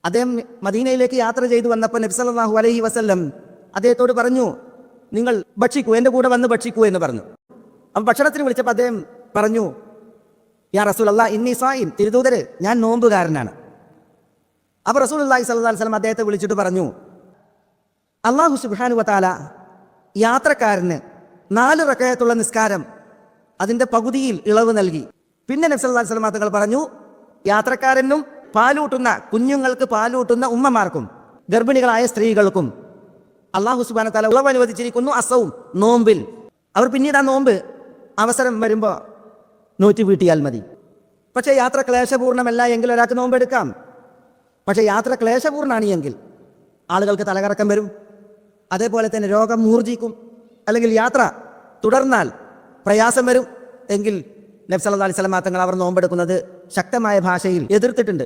അദ്ദേഹം മദീനയിലേക്ക് യാത്ര ചെയ്തു വന്നപ്പോൾ നബി സല്ലല്ലാഹു അലൈഹി വസല്ലം അദ്ദേഹത്തോട് പറഞ്ഞു, നിങ്ങൾ ഭക്ഷിക്കൂ, എൻ്റെ കൂടെ വന്ന് ഭക്ഷിക്കൂ എന്ന് പറഞ്ഞു. അപ്പം ഭക്ഷണത്തിന് വിളിച്ചപ്പോൾ അദ്ദേഹം പറഞ്ഞു, യാ റസൂലല്ലാഹ് ഇന്നി സായിം, തിരുദൂതരെ ഞാൻ നോമ്പുകാരനാണ്. അപ്പോൾ റസൂലുള്ളാഹി സ്വല്ലല്ലാഹു അലൈഹി വസല്ലം അദ്ദേഹത്തെ വിളിച്ചിട്ട് പറഞ്ഞു, അല്ലാഹു സുബ്ഹാനഹു വ തആല യാത്രക്കാരന് 4 റക്അത്തുള്ള നിസ്കാരം അതിൻ്റെ പകുതിയിൽ ഇളവ് നൽകി. പിന്നെ നബി സല്ലല്ലാഹു അലൈഹി വസല്ലം തങ്ങൾ പറഞ്ഞു, യാത്രക്കാരനും പാലൂട്ടുന്ന കുഞ്ഞുങ്ങൾക്ക് പാലൂട്ടുന്ന ഉമ്മമാർക്കും ഗർഭിണികളായ സ്ത്രീകൾക്കും അല്ലാഹു സുബ്ഹാനഹു വ തആല ഇളവ് അനുവദിച്ചിരിക്കുന്നു അസവും, നോമ്പിൽ. അവർ പിന്നീട് ആ നോമ്പ് അവസരം വരുമ്പോൾ നോറ്റ് വീട്ടിയാൽ മതി. പക്ഷേ യാത്ര ക്ലേശപൂർണ്ണമല്ല എങ്കിൽ ഒരാൾക്ക് നോമ്പെടുക്കാം. പക്ഷേ യാത്ര ക്ലേശപൂർണ്ണമാണ് എങ്കിൽ ആളുകൾക്ക് തലകറക്കം വരും, അതേപോലെ തന്നെ രോഗം മൂർജിക്കും, അല്ലെങ്കിൽ യാത്ര തുടർന്നാൽ പ്രയാസം വരും എങ്കിൽ നബി സല്ലല്ലാഹു അലൈഹി വസല്ലം തങ്ങൾ അവർ നോമ്പെടുക്കുന്നത് ശക്തമായ ഭാഷയിൽ എതിർത്തിട്ടുണ്ട്.